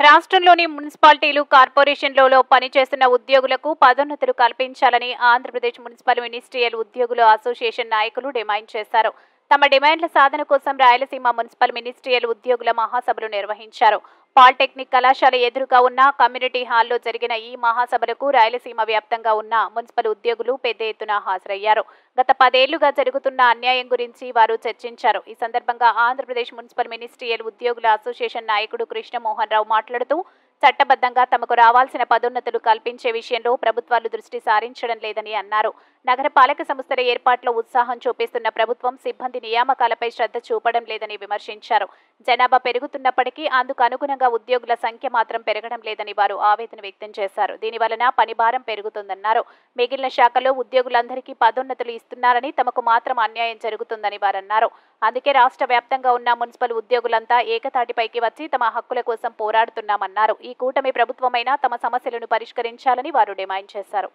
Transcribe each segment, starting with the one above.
రాష్ట్రంలోని మున్సిపాలిటీలు, కార్పొరేషన్లలో పనిచేస్తున్న ఉద్యోగులకు పదోన్నతులు కల్పించాలని ఆంధ్రప్రదేశ్ మున్సిపల్ మినిస్ట్రియల్ ఉద్యోగుల అసోసియేషన్ నాయకులు డిమాండ్ చేశారు. తమ డిమాండ్ల సాధన కోసం రాయలసీమ మున్సిపల్ మినిస్ట్రియల్ ఉద్యోగుల మహాసభలు నిర్వహించారు. పాలిటెక్నిక్ కళాశాల ఎదురుగా ఉన్న కమ్యూనిటీ హాల్లో జరిగిన ఈ మహాసభలకు రాయలసీమ వ్యాప్తంగా ఉన్న మున్సిపల్ ఉద్యోగులు పెద్ద ఎత్తున హాజరయ్యారు. గత 10 ఏళ్లుగా జరుగుతున్న అన్యాయం గురించి వారు చర్చించారు. ఈ సందర్భంగా ఆంధ్రప్రదేశ్ మున్సిపల్ మినిస్ట్రియల్ ఉద్యోగుల అసోసియేషన్ నాయకుడు కృష్ణమోహన్ రావు మాట్లాడుతూ, చట్టబద్ధంగా తమకు రావాల్సిన పదోన్నతులు కల్పించే విషయంలో ప్రభుత్వాలు దృష్టి సారించడం లేదని అన్నారు. నగరపాలక సంస్థల ఏర్పాట్లో ఉత్సాహం చూపిస్తున్న ప్రభుత్వం సిబ్బంది నియామకాలపై శ్రద్ధ చూపడం లేదని విమర్శించారు. జనాభా పెరుగుతున్నప్పటికీ అందుకు అనుగుణంగా ఉద్యోగుల సంఖ్య మాత్రం పెరగడం లేదని వారు ఆవేదన వ్యక్తం చేశారు. దీనివలన పనిభారం పెరుగుతుందన్నారు. మిగిలిన శాఖలో ఉద్యోగులందరికీ పదోన్నతులు ఇస్తున్నారని, తమకు మాత్రం అన్యాయం జరుగుతుందని వారన్నారు. అందుకే రాష్ట్ర వ్యాప్తంగా ఉన్న మున్సిపల్ ఉద్యోగులంతా ఏకతాటిపైకి వచ్చి తమ హక్కుల కోసం పోరాడుతున్నామన్నారు. ఈ కూటమి ప్రభుత్వమైనా తమ సమస్యలను పరిష్కరించాలని వారు డిమాండ్ చేశారు.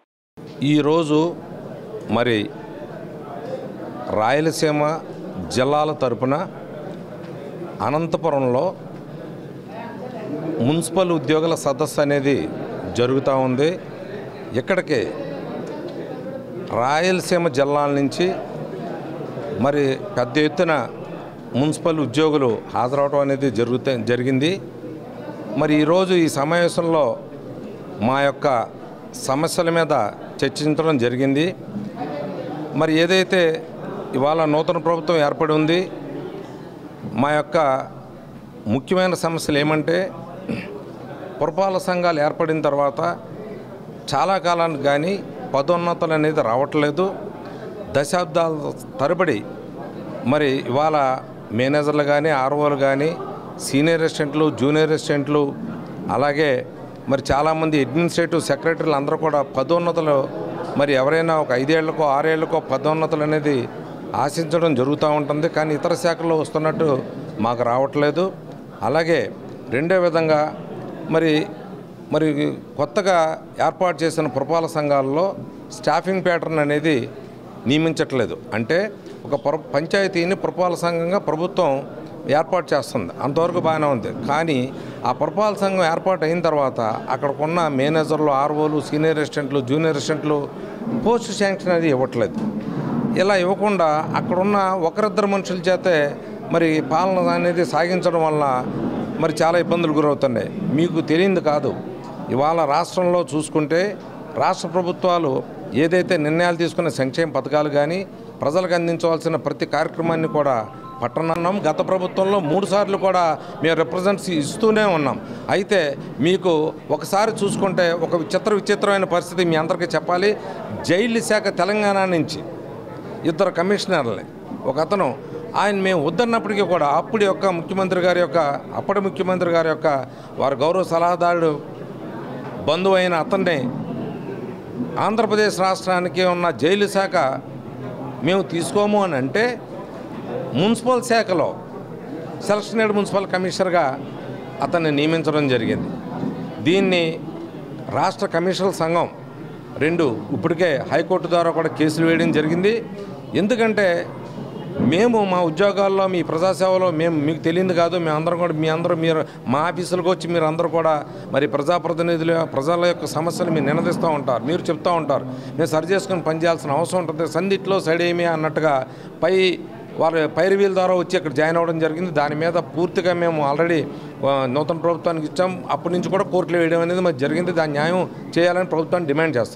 ఈరోజు మరి రాయలసీమ జిల్లాల తరపున అనంతపురంలో మున్సిపల్ ఉద్యోగుల సదస్సు అనేది జరుగుతూ ఉంది. ఇక్కడికి రాయలసీమ జిల్లాల నుంచి మరి పెద్ద ఎత్తున మున్సిపల్ ఉద్యోగులు హాజరవడం అనేది జరిగింది. మరి ఈరోజు ఈ సమావేశంలో మా యొక్క సమస్యల మీద చర్చించడం జరిగింది. మరి ఏదైతే ఇవాళ నూతన ప్రభుత్వం ఏర్పడి ఉంది, మా యొక్క ముఖ్యమైన సమస్యలు ఏమంటే, పురపాలక సంఘాలు ఏర్పడిన తర్వాత చాలా కాలానికి కానీ పదోన్నతులు అనేది రావట్లేదు. దశాబ్దాల తరబడి మరి ఇవాళ మేనేజర్లు కానీ, ఆర్ఓలు కానీ, సీనియర్ అసిస్టెంట్లు, జూనియర్ అసిస్టెంట్లు, అలాగే మరి చాలామంది అడ్మినిస్ట్రేటివ్ సెక్రటరీలు అందరూ కూడా పదోన్నతులు మరి ఎవరైనా ఒక 5 ఏళ్లకో 6 ఏళ్లకో పదోన్నతులు అనేది ఆశించడం జరుగుతూ ఉంటుంది. కానీ ఇతర శాఖల్లో వస్తున్నట్టు మాకు రావట్లేదు. అలాగే రెండో విధంగా మరి కొత్తగా ఏర్పాటు చేసిన పురపాలక సంఘాల్లో స్టాఫింగ్ ప్యాటర్న్ అనేది నియమించట్లేదు. అంటే ఒక పంచాయతీని పురపాలక సంఘంగా ప్రభుత్వం ఏర్పాటు చేస్తుంది, అంతవరకు బాగానే ఉంది. కానీ ఆ పురపాలక సంఘం ఏర్పాటు అయిన తర్వాత అక్కడికున్న మేనేజర్లు, ఆర్ఓలు, సీనియర్ అసిస్టెంట్లు, జూనియర్ అసిస్టెంట్లు పోస్ట్ శాంక్షన్ అది ఇవ్వట్లేదు. ఇలా ఇవ్వకుండా అక్కడున్న ఒకరిద్దరు మనుషుల చేతే మరి పాలన అనేది సాగించడం వల్ల మరి చాలా ఇబ్బందులు గురవుతున్నాయి. మీకు తెలియదు కాదు, ఇవాళ రాష్ట్రంలో చూసుకుంటే రాష్ట్ర ప్రభుత్వాలు ఏదైతే నిర్ణయాలు తీసుకున్న సంక్షేమ పథకాలు కానీ, ప్రజలకు అందించవలసిన ప్రతి కార్యక్రమాన్ని కూడా పట్టణం గత ప్రభుత్వంలో 3 సార్లు కూడా మేము రిప్రజెంట్స్ ఇస్తూనే ఉన్నాం. అయితే మీకు ఒకసారి చూసుకుంటే ఒక విచిత్రమైన పరిస్థితి మీ అందరికీ చెప్పాలి. జైలు శాఖ తెలంగాణ నుంచి 2 కమిషనర్లని ఒక అతను ఆయన మేము వద్దన్నప్పటికీ కూడా అప్పటి ముఖ్యమంత్రి గారి యొక్క వారి గౌరవ సలహాదారుడు బంధువు అయిన అతన్ని ఆంధ్రప్రదేశ్ రాష్ట్రానికి ఉన్న జైలు శాఖ మేము తీసుకోము అని అంటే, మున్సిపల్ శాఖలో సెలక్షనెడ్ మున్సిపల్ కమిషనర్గా అతన్ని నియమించడం జరిగింది. దీన్ని రాష్ట్ర కమిషనర్ సంఘం 2 ఇప్పటికే హైకోర్టు ద్వారా కూడా కేసులు వేయడం జరిగింది. ఎందుకంటే మేము మా ఉద్యోగాల్లో, మీ ప్రజాసేవలో మీకు తెలియదు కాదు, మీరు మా ఆఫీసులకు వచ్చి మీరు అందరూ కూడా మరి ప్రజాప్రతినిధులు, ప్రజల యొక్క సమస్యలు మీరు నినదిస్తూ ఉంటారు, మీరు చెప్తూ ఉంటారు. మేము సరి చేసుకుని పనిచేయాల్సిన అవసరం ఉంటుంది. సందిట్లో సడేమి అన్నట్టుగా వారు పైరువీల ద్వారా వచ్చి ఇక్కడ జాయిన్ అవ్వడం జరిగింది. దాని మీద పూర్తిగా మేము ఆల్రెడీ నూతన ప్రభుత్వానికి ఇచ్చాం. అప్పటి నుంచి కూడా కోర్టులో వేయడం అనేది మరి జరిగింది. దాని న్యాయం చేయాలని ప్రభుత్వాన్ని డిమాండ్ చేస్తాం.